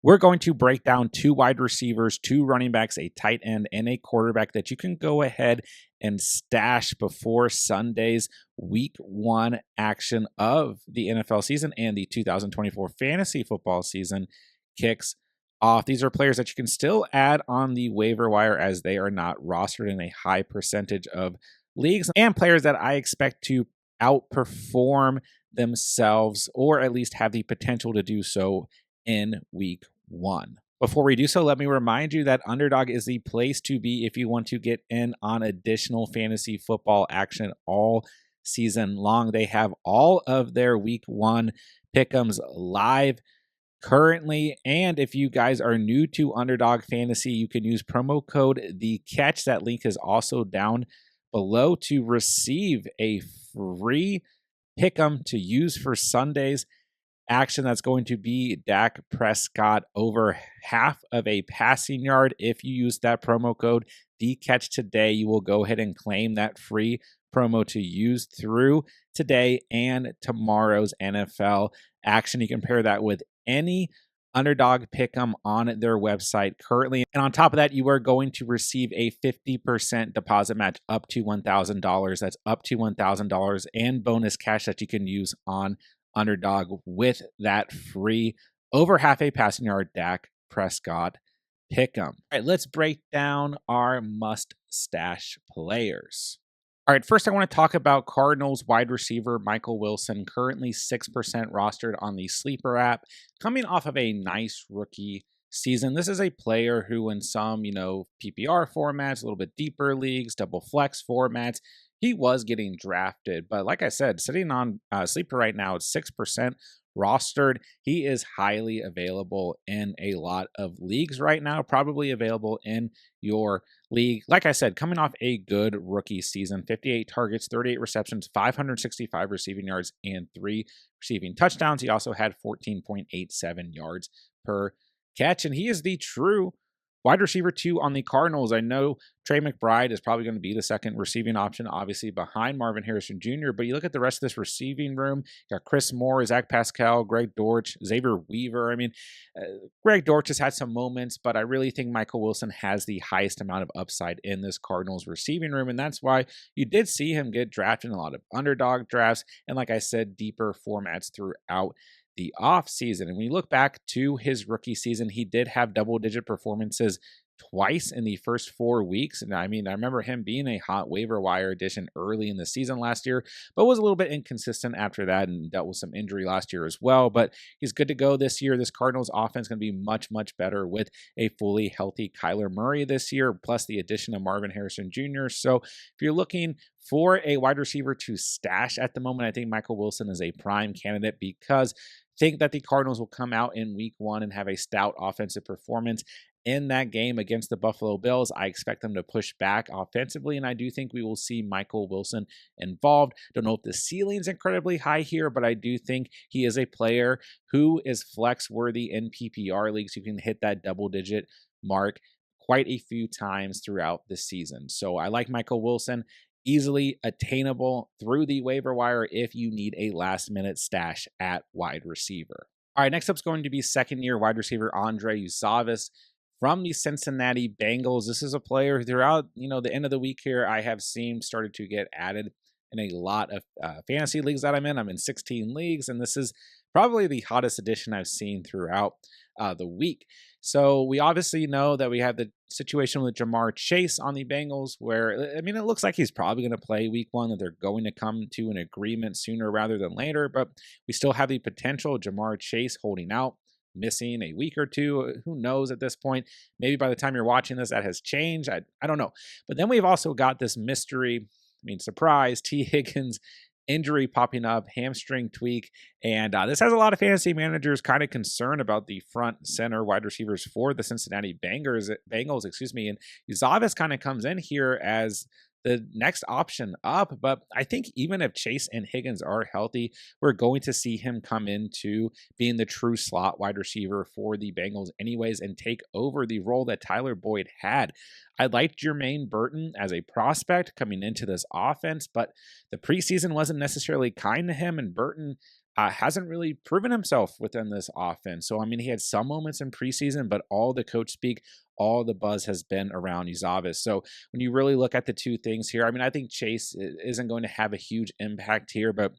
We're going to break down 2 wide receivers, 2 running backs, a tight end, and a quarterback that you can go ahead and stash before Sunday's week 1 action of the NFL season and the 2024 fantasy football season kicks off. These are players that you can still add on the waiver wire as they are not rostered in a high percentage of leagues, and players that I expect to outperform themselves or at least have the potential to do so in week 1. Before we do so, let me remind you that Underdog is the place to be if you want to get in on additional fantasy football action all season long. They have all of their week 1 pick'ems live currently, and if you guys are new to Underdog Fantasy, you can use promo code THECATCH. That link is also down below to receive a free pick'em to use for Sunday's action. That's going to be Dak Prescott over half of a passing yard. If you use that promo code THECATCH today, you will go ahead and claim that free promo to use through today and tomorrow's NFL action. You can pair that with any Underdog pick'em on their website currently. And on top of that, you are going to receive a 50% deposit match up to $1,000. That's up to $1,000 and bonus cash that you can use on Underdog with that free over half a passing yard Dak Prescott pick'em. All right, let's break down our must stash players. All right, first I want to talk about Cardinals wide receiver Michael Wilson, currently 6% rostered on the Sleeper app, coming off of a nice rookie season. This is a player who in some, PPR formats, a little bit deeper leagues, double flex formats, he was getting drafted. But like I said, sitting on Sleeper right now, it's 6% rostered. He is highly available in a lot of leagues right now, probably available in your league. Like I said, coming off a good rookie season, 58 targets, 38 receptions, 565 receiving yards, and 3 receiving touchdowns. He also had 14.87 yards per catch, and he is the true wide receiver 2 on the Cardinals. I know Trey McBride is probably going to be the second receiving option, obviously behind Marvin Harrison Jr., but you look at the rest of this receiving room, you got Chris Moore, Zach Pascal, Greg Dortch, Xavier Weaver. Greg Dortch has had some moments, but I really think Michael Wilson has the highest amount of upside in this Cardinals receiving room, and that's why you did see him get drafted in a lot of underdog drafts, and like I said, deeper formats throughout the off season. And when you look back to his rookie season, he did have double-digit performances twice in the first 4 weeks. And I remember him being a hot waiver wire addition early in the season last year, but was a little bit inconsistent after that and dealt with some injury last year as well. But he's good to go this year. This Cardinals offense is going to be much, much better with a fully healthy Kyler Murray this year, plus the addition of Marvin Harrison Jr. So if you're looking for a wide receiver to stash at the moment, I think Michael Wilson is a prime candidate because I think that the Cardinals will come out in week 1 and have a stout offensive performance in that game against the Buffalo Bills. I expect them to push back offensively, and I do think we will see Michael Wilson involved. Don't know if the ceiling's incredibly high here, but I do think he is a player who is flex worthy in PPR leagues. You can hit that double-digit mark quite a few times throughout the season. So I like Michael Wilson. Easily attainable through the waiver wire if you need a last-minute stash at wide receiver. All right, next up is going to be second-year wide receiver Andrei Iosivas from the Cincinnati Bengals. This is a player throughout, the end of the week here, I have seen started to get added in a lot of fantasy leagues that I'm in. I'm in 16 leagues, and this is probably the hottest addition I've seen throughout the week. So we obviously know that we have the situation with Jamar Chase on the Bengals where, it looks like he's probably going to play week 1, that they're going to come to an agreement sooner rather than later, but we still have the potential of Jamar Chase holding out, missing a week or two. Who knows at this point? Maybe by the time you're watching this, that has changed. I don't know. But then we've also got this mystery, surprise, T. Higgins injury popping up, hamstring tweak. And this has a lot of fantasy managers kind of concerned about the front center wide receivers for the Cincinnati Bengals, and Iosivas kind of comes in here as the next option up. But I think even if Chase and Higgins are healthy, we're going to see him come into being the true slot wide receiver for the Bengals anyways and take over the role that Tyler Boyd had. I liked Jermaine Burton as a prospect coming into this offense, but the preseason wasn't necessarily kind to him, and Burton hasn't really proven himself within this offense. So, I mean, he had some moments in preseason, but all the coach speak, all the buzz has been around Iosivas. So, when you really look at the two things here, I mean, I think Chase isn't going to have a huge impact here, but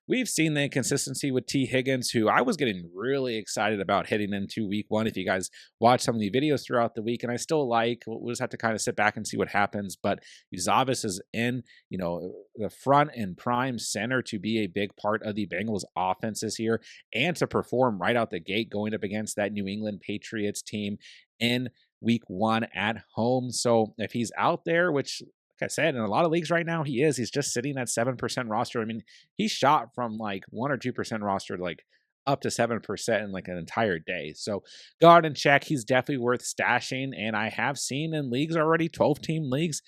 we've seen the inconsistency with T. Higgins, who I was getting really excited about heading into week one. If you guys watch some of the videos throughout the week, and I still like, we'll just have to kind of sit back and see what happens. But Iosivas is in, the front and prime center to be a big part of the Bengals offenses here and to perform right out the gate going up against that New England Patriots team in week one at home. So if he's out there, which like I said, in a lot of leagues right now, he's just sitting at 7% roster. I mean, he shot from like 1 or 2% roster to like up to 7% in like an entire day. So guard and check, he's definitely worth stashing. And I have seen in leagues already, 12-team leagues,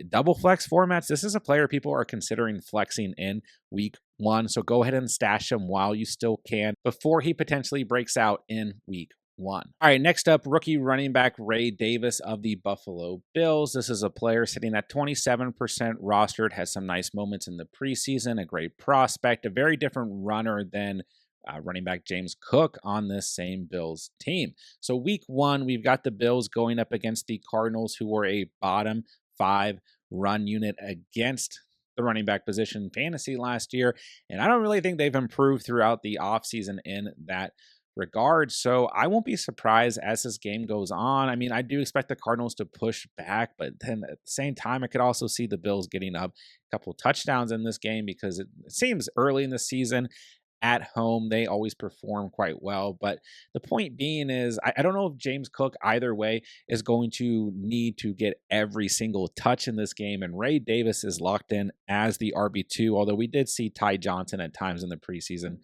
double flex formats. This is a player people are considering flexing in week one. So go ahead and stash him while you still can before he potentially breaks out in week one. All right, next up, rookie running back Ray Davis of the Buffalo Bills. This is a player sitting at 27% rostered, has some nice moments in the preseason, a great prospect, a very different runner than running back James Cook on this same Bills team. So week one, we've got the Bills going up against the Cardinals, who were a bottom 5 run unit against the running back position in fantasy last year. And I don't really think they've improved throughout the offseason in that regard. So I won't be surprised as this game goes on. I mean, I do expect the Cardinals to push back, but then at the same time, I could also see the Bills getting up a couple touchdowns in this game because it seems early in the season at home, they always perform quite well. But the point being is, I don't know if James Cook either way is going to need to get every single touch in this game. And Ray Davis is locked in as the RB2, although we did see Ty Johnson at times in the preseason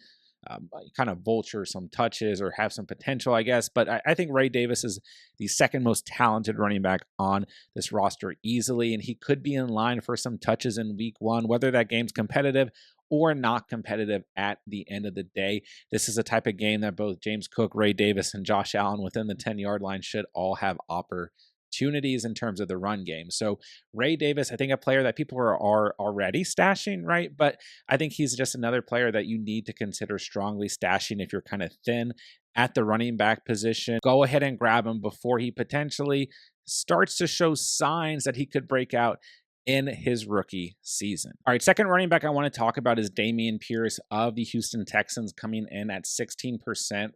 kind of vulture some touches or have some potential, I guess. But I think Ray Davis is the second most talented running back on this roster easily, and he could be in line for some touches in week one, whether that game's competitive or not competitive at the end of the day. This is a type of game that both James Cook, Ray Davis, and Josh Allen within the 10-yard line should all have opportunities in terms of the run game. So Ray Davis, I think a player that people are already stashing, right? But I think he's just another player that you need to consider strongly stashing if you're kind of thin at the running back position. Go ahead and grab him before he potentially starts to show signs that he could break out in his rookie season. All right, second running back I want to talk about is Dameon Pierce of the Houston Texans, coming in at 16%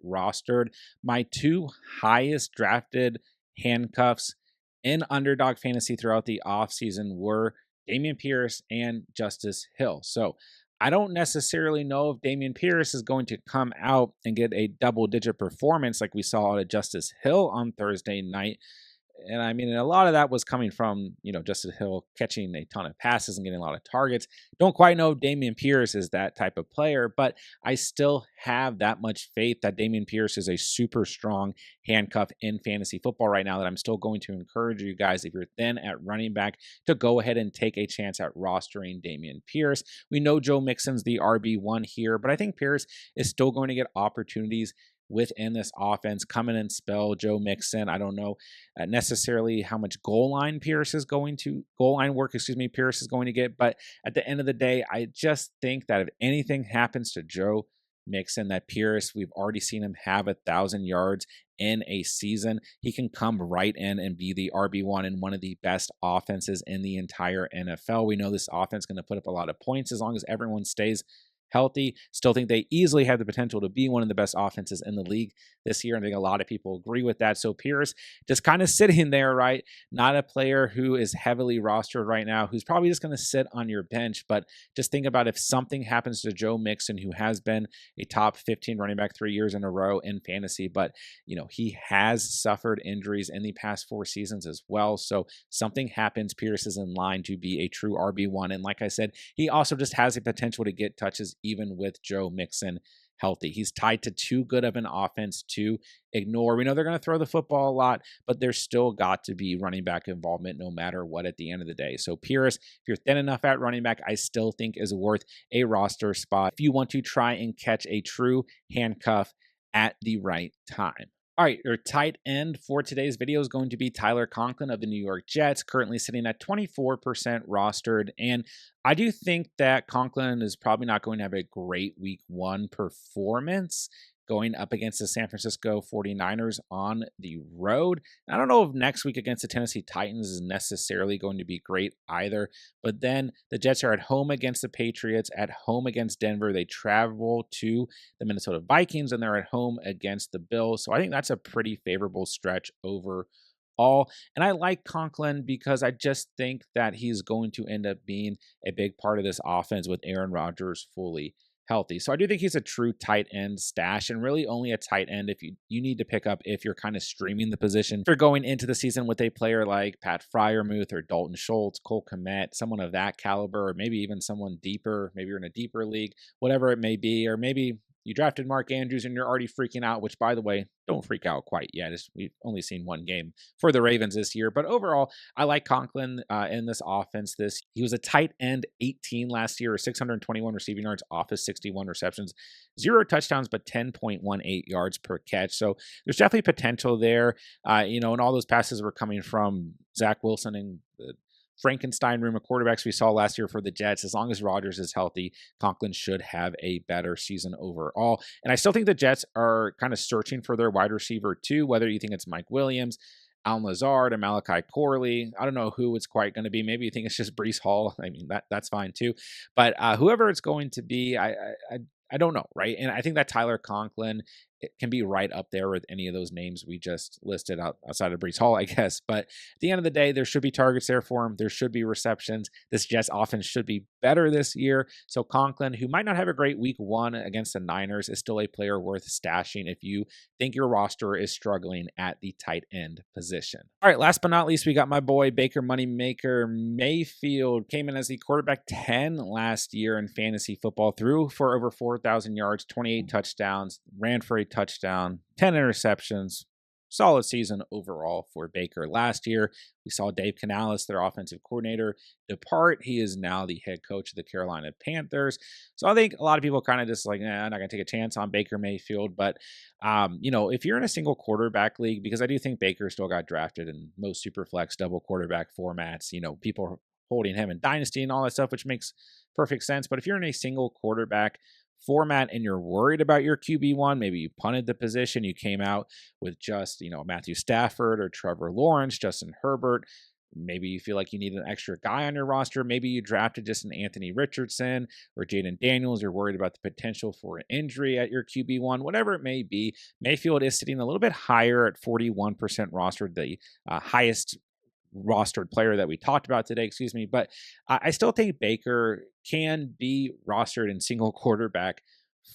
rostered. My two highest drafted handcuffs in Underdog Fantasy throughout the offseason were Dameon Pierce and Justice Hill. So I don't necessarily know if Dameon Pierce is going to come out and get a double-digit performance like we saw out of Justice Hill on Thursday night. And I mean, a lot of that was coming from, Justice Hill catching a ton of passes and getting a lot of targets. Don't quite know if Dameon Pierce is that type of player, but I still have that much faith that Dameon Pierce is a super strong handcuff in fantasy football right now that I'm still going to encourage you guys, if you're thin at running back, to go ahead and take a chance at rostering Dameon Pierce. We know Joe Mixon's the RB1 here, but I think Pierce is still going to get opportunities within this offense. Come in and spell Joe Mixon. I don't know necessarily how much goal line work, Pierce is going to get. But at the end of the day, I just think that if anything happens to Joe Mixon, that Pierce, we've already seen him have 1,000 yards in a season. He can come right in and be the RB1 in one of the best offenses in the entire NFL. We know this offense is going to put up a lot of points as long as everyone stays healthy. Still think they easily have the potential to be one of the best offenses in the league this year. And I think a lot of people agree with that. So Pierce just kind of sitting there, right? Not a player who is heavily rostered right now, who's probably just going to sit on your bench. But just think about if something happens to Joe Mixon, who has been a top 15 running back 3 years in a row in fantasy, but he has suffered injuries in the past 4 seasons as well. So something happens, Pierce is in line to be a true RB1. And like I said, he also just has the potential to get touches even with Joe Mixon healthy. He's tied to too good of an offense to ignore. We know they're going to throw the football a lot, but there's still got to be running back involvement no matter what at the end of the day. So Pierce, if you're thin enough at running back, I still think is worth a roster spot if you want to try and catch a true handcuff at the right time. All right, your tight end for today's video is going to be Tyler Conklin of the New York Jets, currently sitting at 24% rostered. And I do think that Conklin is probably not going to have a great week one performance going up against the San Francisco 49ers on the road. I don't know if next week against the Tennessee Titans is necessarily going to be great either, but then the Jets are at home against the Patriots, at home against Denver. They travel to the Minnesota Vikings, and they're at home against the Bills. So I think that's a pretty favorable stretch overall. And I like Conklin because I just think that he's going to end up being a big part of this offense with Aaron Rodgers fully healthy. So I do think he's a true tight end stash, and really only a tight end if you need to pick up if you're kind of streaming the position. If you're going into the season with a player like Pat Freiermuth or Dalton Schultz, Cole Kmet, someone of that caliber, or maybe even someone deeper, maybe you're in a deeper league, whatever it may be, or maybe you drafted Mark Andrews and you're already freaking out, which, by the way, don't freak out quite yet. We've only seen one game for the Ravens this year. But overall, I like Conklin in this offense. He was a tight end 18 last year, 621 receiving yards off his 61 receptions, 0 touchdowns, but 10.18 yards per catch. So there's definitely potential there. And all those passes were coming from Zach Wilson and the Frankenstein room of quarterbacks we saw last year for the Jets. As long as Rodgers is healthy, Conklin should have a better season overall. And I still think the Jets are kind of searching for their wide receiver too, whether you think it's Mike Williams, Allen Lazard, or Malachi Corley. I don't know who it's quite going to be. Maybe you think it's just Breece Hall. I mean, that's fine too. But whoever it's going to be, I don't know, right? And I think that Tyler Conklin, it can be right up there with any of those names we just listed outside of Breece Hall, I guess. But at the end of the day, there should be targets there for him. There should be receptions. This Jets offense should be better this year. So Conklin, who might not have a great week one against the Niners, is still a player worth stashing if you think your roster is struggling at the tight end position. All right, last but not least, we got my boy Baker Moneymaker Mayfield. Came in as the quarterback 10 last year in fantasy football, threw for over 4,000 yards, 28 touchdowns, ran for a touchdown, 10 interceptions. Solid season overall for Baker last year. We saw Dave Canales, their offensive coordinator, depart. He is now the head coach of the Carolina Panthers. So I think a lot of people kind of just like, I'm not going to take a chance on Baker Mayfield. But, if you're in a single quarterback league, because I do think Baker still got drafted in most Superflex double quarterback formats, people are holding him in Dynasty and all that stuff, which makes perfect sense. But if you're in a single quarterback format and you're worried about your QB1, maybe you punted the position, you came out with just, Matthew Stafford or Trevor Lawrence, Justin Herbert, maybe you feel like you need an extra guy on your roster, maybe you drafted just an Anthony Richardson or Jaden Daniels, you're worried about the potential for an injury at your QB1, whatever it may be, Mayfield is sitting a little bit higher at 41% rostered, the highest rostered player that we talked about today, but I still think Baker can be rostered in single quarterback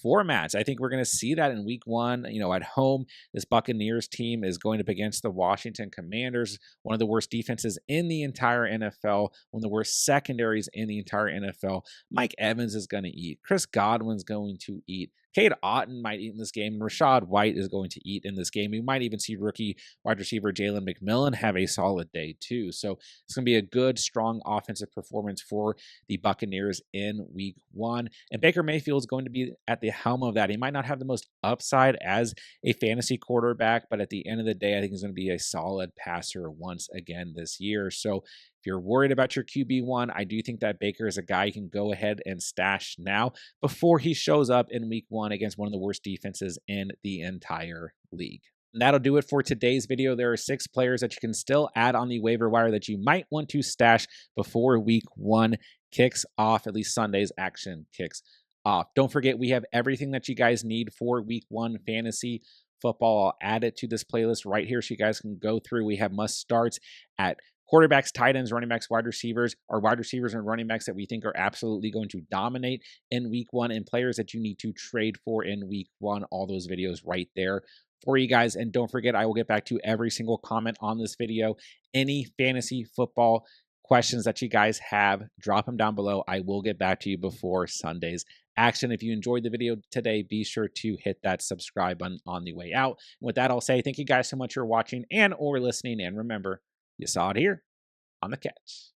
formats. I think we're going to see that in week one. At home, this Buccaneers team is going up against the Washington Commanders, one of the worst defenses in the entire NFL, one of the worst secondaries in the entire NFL. Mike Evans is going to eat. Chris Godwin's going to eat. Cade Otton might eat in this game, and Rachaad White is going to eat in this game. We might even see rookie wide receiver Jalen McMillan have a solid day too. So it's going to be a good, strong offensive performance for the Buccaneers in week one. And Baker Mayfield is going to be at the helm of that. He might not have the most upside as a fantasy quarterback, but at the end of the day, I think he's going to be a solid passer once again this year. So if you're worried about your QB1, I do think that Baker is a guy you can go ahead and stash now before he shows up in week one against one of the worst defenses in the entire league. And that'll do it for today's video. There are 6 players that you can still add on the waiver wire that you might want to stash before week one kicks off, at least Sunday's action kicks off. Don't forget, we have everything that you guys need for week one fantasy football. I'll add it to this playlist right here so you guys can go through. We have must starts at quarterbacks, tight ends, running backs, wide receivers, our wide receivers and running backs that we think are absolutely going to dominate in week one, and players that you need to trade for in week one. All those videos right there for you guys. And don't forget, I will get back to every single comment on this video. Any fantasy football questions that you guys have, drop them down below. I will get back to you before Sunday's action. If you enjoyed the video today, be sure to hit that subscribe button on the way out. And with that, I'll say thank you guys so much for watching and or listening. And remember, you saw it here on The Catch.